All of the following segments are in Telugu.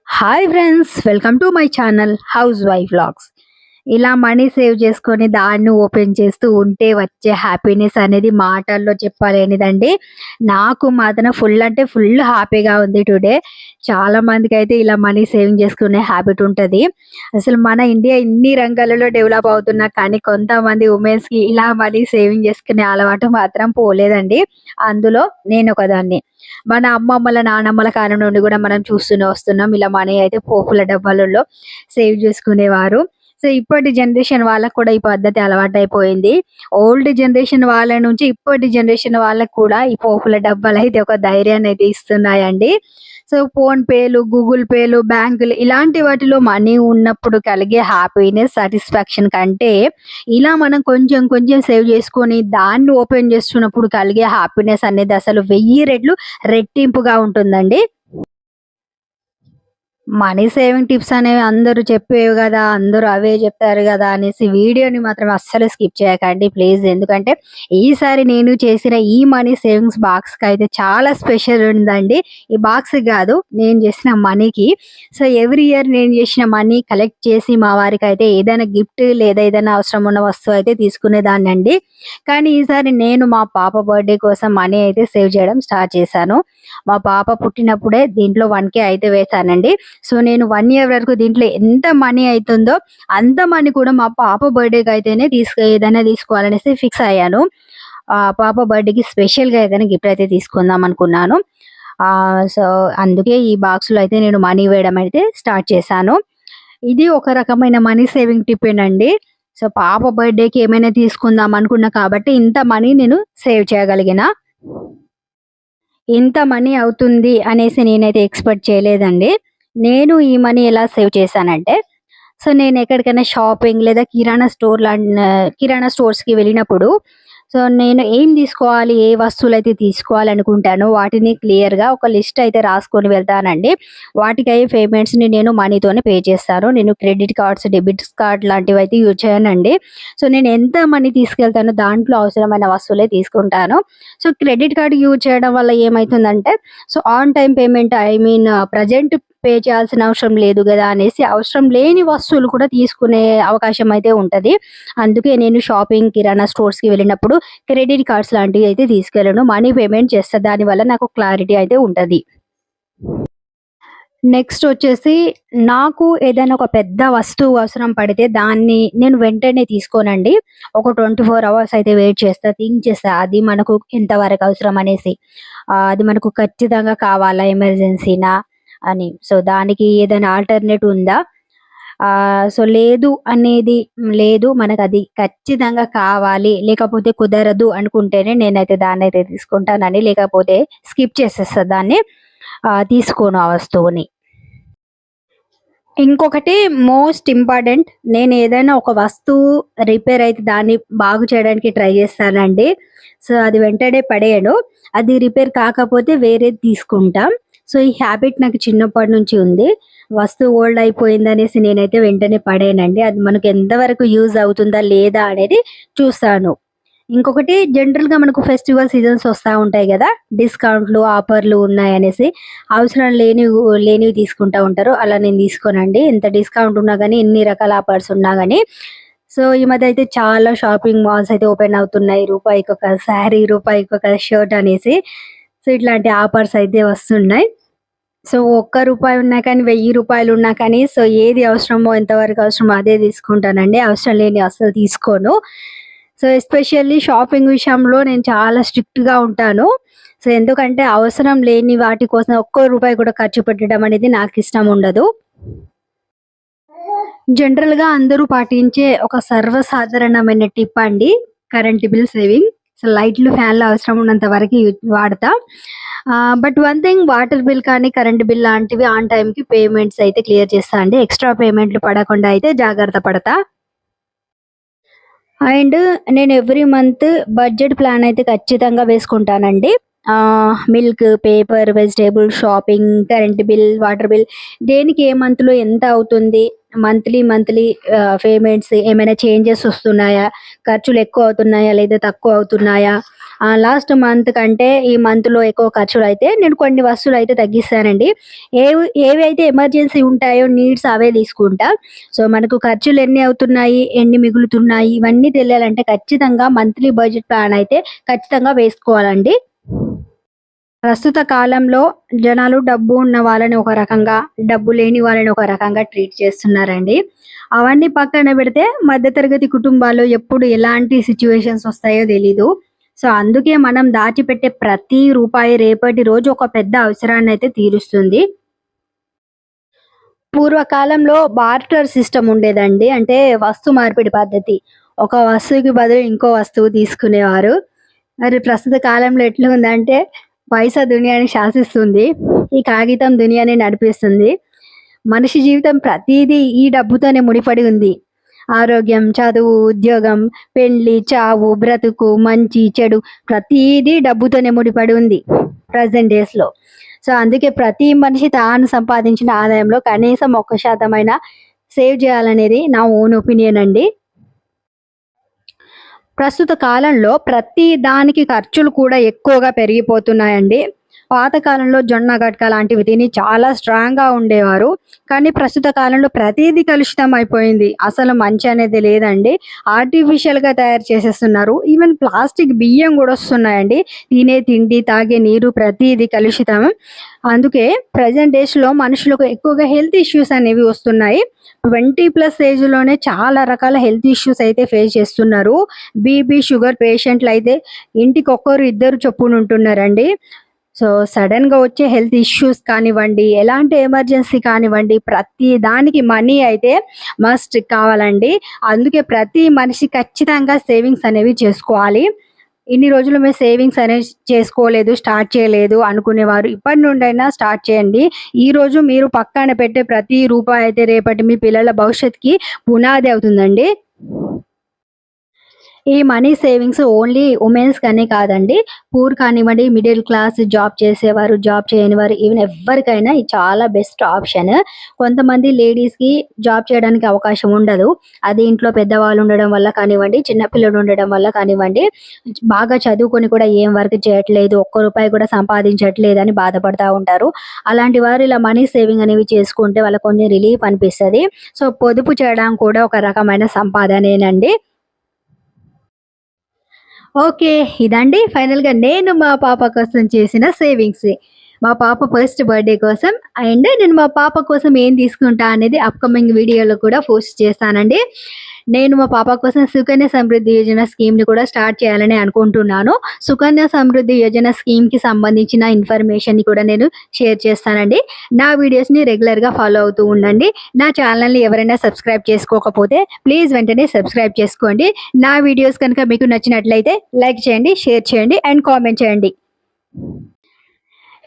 Hi friends, welcome to my channel house wife vlogs. ఇలా మనీ సేవ్ చేసుకొని దాన్ని ఓపెన్ చేస్తూ ఉంటే వచ్చే హ్యాపీనెస్ అనేది మాటల్లో చెప్పలేనిదండి. నాకు మాత్రం ఫుల్ అంటే ఫుల్ హ్యాపీగా ఉంది టుడే. చాలా మందికి అయితే ఇలా మనీ సేవింగ్ చేసుకునే హ్యాబిట్ ఉంటుంది. అసలు మన ఇండియా ఇన్ని రంగాలలో డెవలప్ అవుతున్నా కానీ కొంతమంది ఉమెన్స్కి ఇలా మనీ సేవింగ్ చేసుకునే అలవాటు మాత్రం పోలేదండి. అందులో నేను ఒకదాన్ని. మన అమ్మమ్మల నానమ్మల కాలం నుండి కూడా మనం చూస్తూనే వస్తున్నాం. ఇలా మనీ అయితే పోపుల డబ్బాలలో సేవ్ చేసుకునేవారు. సో ఇప్పటి జనరేషన్ వాళ్ళకి కూడా ఈ పద్ధతి అలవాటైపోయింది. ఓల్డ్ జనరేషన్ వాళ్ళ నుంచి ఇప్పటి జనరేషన్ వాళ్ళకి కూడా ఈ పోపుల డబ్బాలు అయితే ఒక ధైర్యాన్ని అయితే ఇస్తున్నాయండి. సో ఫోన్ పేలు, గూగుల్ పేలు, బ్యాంకులు ఇలాంటి వాటిలో మనీ ఉన్నప్పుడు కలిగే హ్యాపీనెస్, సాటిస్ఫాక్షన్ కంటే ఇలా మనం కొంచెం కొంచెం సేవ్ చేసుకొని దాన్ని ఓపెన్ చేస్తున్నప్పుడు కలిగే హ్యాపీనెస్ అనేది అసలు 1000 రెట్లు రెట్టింపుగా ఉంటుందండి. మనీ సేవింగ్ టిప్స్ అనేవి అందరూ చెప్పేవి గదా! అందరూ అవే జెప్తారు గదా! అనేసి వీడియోని మాత్రం అస్సలు స్కిప్ చేయకండి ప్లీజ్. ఎందుకంటే ఈసారి నేను చేసిన ఈ మనీ సేవింగ్స్ బాక్స్‌కయితే చాలా స్పెషల్ ఉందండి. ఈ బాక్స్‌కి గాదు, నేను చేసిన మనీకి. సో ఎవ్రీ ఇయర్ నేను చేసిన మనీ కలెక్ట్ చేసి మా వారికైతే ఏదైనా గిఫ్ట్ లేదా ఏదైనా అవసరం ఉన్న వస్తువు అయితే తీసుకునేదాన్నండి. కానీ ఈసారి నేను మా పాప బర్త్‌డే కోసం మనీ అయితే సేవ్ చేయడం స్టార్ట్ చేశాను. మా పాప పుట్టినప్పుడే దీంట్లో 1,000 అయితే వేశానండి. సో నేను 1 ఇయర్ వరకు దీంట్లో ఎంత మనీ అయితుందో అంత మనీ కూడా మా పాప బర్త్‌డేకి అయితేనే ఏదైనా తీసుకోవాలనేసి ఫిక్స్ అయ్యాను. పాప బర్త్‌డేకి స్పెషల్‌గా ఏదైనా గిఫ్ట్ అయితే తీసుకుందాం అనుకున్నాను. సో అందుకే ఈ బాక్స్‌లో అయితే నేను మనీ వేయడం అయితే స్టార్ట్ చేశాను. ఇది ఒక రకమైన మనీ సేవింగ్ టిప్పేనండి. సో పాప బర్త్‌డేకి ఏమైనా తీసుకుందాం అనుకున్నా కాబట్టి ఇంత మనీ నేను సేవ్ చేయగలిగిన. ఇంత మనీ అవుతుంది అనేసి నేనైతే ఎక్స్‌పెక్ట్ చేయలేదండి. నేను ఈ మనీ ఎలా సేవ్ చేశానంటే, సో నేను ఎక్కడికైనా షాపింగ్ లేదా కిరాణా స్టోర్స్‌కి వెళ్ళినప్పుడు, సో నేను ఏం తీసుకోవాలి, ఏ వస్తువులైతే తీసుకోవాలనుకుంటానో వాటిని క్లియర్‌గా ఒక లిస్ట్ అయితే రాసుకొని వెళ్తానండి. వాటికయ్యే పేమెంట్స్‌ని నేను మనీతోనే పే చేస్తాను. నేను క్రెడిట్ కార్డ్స్, డెబిట్ కార్డ్ లాంటివైతే యూజ్ చేయనండి. సో నేను ఎంత మనీ తీసుకెళ్తానో దాంట్లో అవసరమైన వస్తువులే తీసుకుంటాను. సో క్రెడిట్ కార్డ్ యూజ్ చేయడం వల్ల ఏమైతుందంటే, so on time payment present pay చేయాల్సిన అవసరం లేదు గదా! అనేసి అవసరం లేని వస్తువులు కూడా తీసుకునే అవకాశం అయితే ఉంటది. అందుకే నేను షాపింగ్, కిరాణా స్టోర్స్‌కి వెళ్ళినప్పుడు క్రెడిట్ కార్డ్స్ లాంటివి అయితే తీసుకెళ్ళను. మనీ పేమెంట్ చేస్తా. దానివల్ల నాకు క్లారిటీ అయితే ఉంటది. నెక్స్ట్ వచ్చేసి నాకు ఏదైనా ఒక పెద్ద వస్తువు అవసరం పడితే దాన్ని నేను వెంటనే తీసుకోనండి. ఒక 24 అవర్స్ అయితే వెయిట్ చేస్తా. థింక్ చేస్తా. అది మనకు ఎంతవరకు అవసరం అనేసి. అది మనకు ఖచ్చితంగా కావాలా? ఎమర్జెన్సీనా? అని. సో దానికి ఏదైనా ఆల్టర్‌నేట్ ఉందా? సో లేదు అనేది లేదు. మనకది ఖచ్చితంగా కావాలి. లేకపోతే కుదరదు అనుకుంటేనే నేనైతే దాన్నైతే తీసుకుంటానండి. లేకపోతే స్కిప్ చేసేస్తా దాన్ని. తీసుకోను ఆ వస్తువుని. ఇంకొకటి మోస్ట్ ఇంపార్టెంట్, నేను ఏదైనా ఒక వస్తువు రిపేర్ అయితే దాన్ని బాగు చేయడానికి ట్రై చేస్తానండి. సో అది వెంటనే పడేయను. అది రిపేర్ కాకపోతే వేరేది తీసుకుంటా. సో ఈ హ్యాబిట్ నాకు చిన్నప్పటి నుంచి ఉంది. వస్తువు ఓల్డ్ అయిపోయిందనేసి నేనైతే వెంటనే పడేయనండి. అది మనకు ఎంతవరకు యూజ్ అవుతుందా లేదా అనేది చూస్తాను. ఇంకొకటి, జనరల్‌గా మనకు ఫెస్టివల్ సీజన్స్ వస్తా ఉంటాయి గదా! డిస్కౌంట్‌లు, ఆఫర్‌లు ఉన్నాయనేసి లేనివి తీసుకుంటా ఉంటారు. అలా నేను తీసుకోనండి. ఎంత డిస్కౌంట్ ఉన్నా గానీ, ఎన్ని రకాల ఆఫర్స్ ఉన్నా గానీ. సో ఈ మధ్య అయితే చాలా షాపింగ్ మాల్స్ అయితే ఓపెన్ అవుతున్నాయి. రూపాయికొక శారీ, రూపాయికొక షర్ట్ అనేసి. సో ఇట్లాంటి ఆఫర్స్ అయితే వస్తున్నాయి. సో ఒక్క రూపాయి ఉన్నా కానీ, రూ. 1000 ఉన్నా కానీ, సో ఏది అవసరమో, ఎంతవరకు అవసరమో అదే తీసుకుంటానండి. అవసరం లేనివి అస్సలు తీసుకోను. సో ఎస్పెషల్లీ షాపింగ్ విషయంలో నేను చాలా స్ట్రిక్ట్‌గా ఉంటాను. సో ఎందుకంటే అవసరం లేని వాటి కోసం ఒక్క రూపాయి కూడా ఖర్చు పెట్టడం అనేది నాకిష్టం ఉండదు. జనరల్‌గా అందరూ పాటించే ఒక సర్వసాధారణమైన టిప్ అండి కరెంట్ బిల్ సేవింగ్. సో లైట్లు, ఫ్యాన్‌లు అవసరం ఉన్నంత వరకి వాడతా. But one thing, water bill కానీ, కరెంట్ బిల్ లాంటివి ఆన్ టైమ్‌కి పేమెంట్స్ అయితే క్లియర్ చేస్తా అండి. ఎక్స్‌ట్రా పేమెంట్‌లు పడకుండా అయితే జాగ్రత్త పడతా. అండ్ నేను ఎవ్రీ మంత్ బడ్జెట్ ప్లాన్ అయితే ఖచ్చితంగా వేసుకుంటానండి. Milk, paper, vegetable, shopping, current bill, water bill, దేనికి ఏ మంత్‌లో ఎంత అవుతుంది? మంత్లీ పేమెంట్స్ ఏమైనా చేంజెస్ వస్తున్నాయా? ఖర్చులు ఎక్కువ అవుతున్నాయా? లేదా తక్కువ అవుతున్నాయా? లాస్ట్ మంత్ కంటే ఈ మంత్‌లో ఎక్కువ ఖర్చులైతే నేను కొన్ని వస్తువులైతే తగ్గిస్తానండి. ఏవైతే ఎమర్జెన్సీ ఉంటాయో నీడ్స్ అవే తీసుకుంటా. సో, మనకు ఖర్చులు ఎన్ని అవుతున్నాయి, ఎన్ని మిగులుతున్నాయి ఇవన్నీ తెలియాలంటే ఖచ్చితంగా మంత్లీ బడ్జెట్ ప్లాన్ అయితే ఖచ్చితంగా వేసుకోవాలండి. ప్రస్తుత కాలంలో జనాలు డబ్బు ఉన్న వాళ్ళని ఒక రకంగా, డబ్బు లేని వాళ్ళని ఒక రకంగా ట్రీట్ చేస్తున్నారండి. అవన్నీ పక్కన పెడితే మధ్య తరగతి కుటుంబాల్లో ఎప్పుడు ఎలాంటి సిట్యుయేషన్స్ వస్తాయో తెలీదు. సో, అందుకే మనం దాచిపెట్టే ప్రతి రూపాయి రేపటి రోజు ఒక పెద్ద అవసరాన్నయితే తీరుస్తుంది. పూర్వకాలంలో బార్టర్ సిస్టమ్ ఉండేదండి. అంటే వస్తు మార్పిడి పద్ధతి. ఒక వస్తువుకి బదులు ఇంకో వస్తువు తీసుకునేవారు. మరి ప్రస్తుత కాలంలో ఎట్లుందంటే పైసా దునియాని శాసిస్తుంది. ఈ కాగితం దునియాని నడిపిస్తుంది. మనిషి జీవితం ప్రతీదీ ఈ డబ్బుతోనే ముడిపడి ఉంది. ఆరోగ్యం, చదువు, ఉద్యోగం, పెళ్లి, చావు, బ్రతుకు, మంచి, చెడు ప్రతీదీ డబ్బుతోనే ముడిపడి ఉంది ప్రెజెంట్ డేస్‌లో. సో, అందుకే ప్రతి మనిషి తాను సంపాదించిన ఆదాయంలో కనీసం 1% అయినా సేవ్ చేయాలనేది నా ఓన్ ఒపీనియన్ అండి. ప్రస్తుత కాలంలో ప్రతి దానికి ఖర్చులు కూడా ఎక్కువగా పెరిగిపోతున్నాయండి. పాత కాలంలో జొన్న గట్క లాంటివి తిని చాలా స్ట్రాంగ్‌గా ఉండేవారు. కానీ ప్రస్తుత కాలంలో ప్రతీదీ కలుషితం అయిపోయింది. అసలు మంచి అనేది లేదండి. ఆర్టిఫిషియల్‌గా తయారు చేసేస్తున్నారు. ఈవెన్ ప్లాస్టిక్ బియ్యం గూడా వస్తున్నాయండి. తినే తిండి, తాగే నీరు ప్రతీదీ కలుషితం. అందుకే ప్రెజెంట్ డేస్‌లో మనుషులకు ఎక్కువగా హెల్త్ ఇష్యూస్ అనేవి వస్తున్నాయి. 20+ ఏజ్‌లోనే చాలా రకాల హెల్త్ ఇష్యూస్ అయితే ఫేస్ చేస్తున్నారు. బీపీ, షుగర్ పేషెంట్‌లయితే ఇంటికొకరు, ఇద్దరు చొప్పున ఉంటున్నారండి. సో, సడెన్‌గా వచ్చే హెల్త్ ఇష్యూస్ కానివ్వండి, ఎలాంటి ఎమర్జెన్సీ కానివ్వండి, ప్రతి దానికి మనీ అయితే మస్ట్ కావాలండి. అందుకే ప్రతి మనిషి ఖచ్చితంగా సేవింగ్స్ అనేవి చేసుకోవాలి. ఇన్ని రోజులు మేము సేవింగ్స్ అనేవి చేసుకోలేదు, స్టార్ట్ చేయలేదు అనుకునేవారు ఇప్పటి నుండైనా స్టార్ట్ చేయండి. ఈరోజు మీరు పక్కన పెట్టే ప్రతి రూపాయి అయితే రేపటి మీ పిల్లల భవిష్యత్తుకి పునాది అవుతుందండి. ఈ మనీ సేవింగ్స్ ఓన్లీ వుమెన్స్‌కనే కాదండి. పూర్ కానివ్వండి, మిడిల్ క్లాస్, జాబ్ చేసేవారు, జాబ్ చేయనివారు ఈవెన్ ఎవ్వరికైనా ఇది చాలా బెస్ట్ ఆప్షన్. కొంతమంది లేడీస్‌కి జాబ్ చేయడానికి అవకాశం ఉండదు. అది ఇంట్లో పెద్దవాళ్ళు ఉండడం వల్ల కానివ్వండి, చిన్న పిల్లలు ఉండడం వల్ల కానివ్వండి, బాగా చదువుకొని కూడా ఏం వర్క్ చేయట్లేదు, ఒక్క రూపాయి కూడా సంపాదించట్లేదని బాధపడతా ఉంటారు. అలాంటి వారు ఇలా మనీ సేవింగ్ అనేవి చేసుకుంటే వాళ్ళకి కొంచెం రిలీఫ్ అనిపిస్తది. సో, పొదుపు చేయడం కూడా ఒక రకమైన సంపాదనేనండి. ఓకే. ఇదండి ఫైనల్‌గా నేను మా పాప కోసం చేసిన సేవింగ్స్. మా పాప ఫస్ట్ బర్త్‌డే కోసం అండ్ నేను మా పాప కోసం ఏం తీసుకుంటా అనేది అప్‌కమింగ్ వీడియోలో కూడా పోస్ట్ చేస్తానండి. నేను మా పాప కోసం సుకన్య సమృద్ధి యోజన స్కీమ్‌ని కూడా స్టార్ట్ చేయాలని అనుకుంటున్నాను. సుకన్య సమృద్ధి యోజన స్కీమ్‌కి సంబంధించిన ఇన్ఫర్మేషన్‌ని కూడా నేను షేర్ చేస్తానండి. నా వీడియోస్‌ని రెగ్యులర్‌గా ఫాలో అవుతూ ఉండండి. నా ఛానల్‌ని ఎవరైనా సబ్స్క్రైబ్ చేసుకోకపోతే ప్లీజ్ వెంటనే సబ్స్క్రైబ్ చేసుకోండి. నా వీడియోస్ కనుక మీకు నచ్చినట్లయితే లైక్ చేయండి, షేర్ చేయండి అండ్ కామెంట్ చేయండి.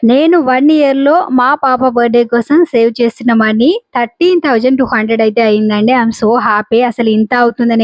నేను 1 ఇయర్‌లో మా పాప బర్త్‌డే కోసం సేవ్ చేసిన మనీ 13,200 అయితే అయిందండి. I am so happy. అసలు ఇంత అవుతుందని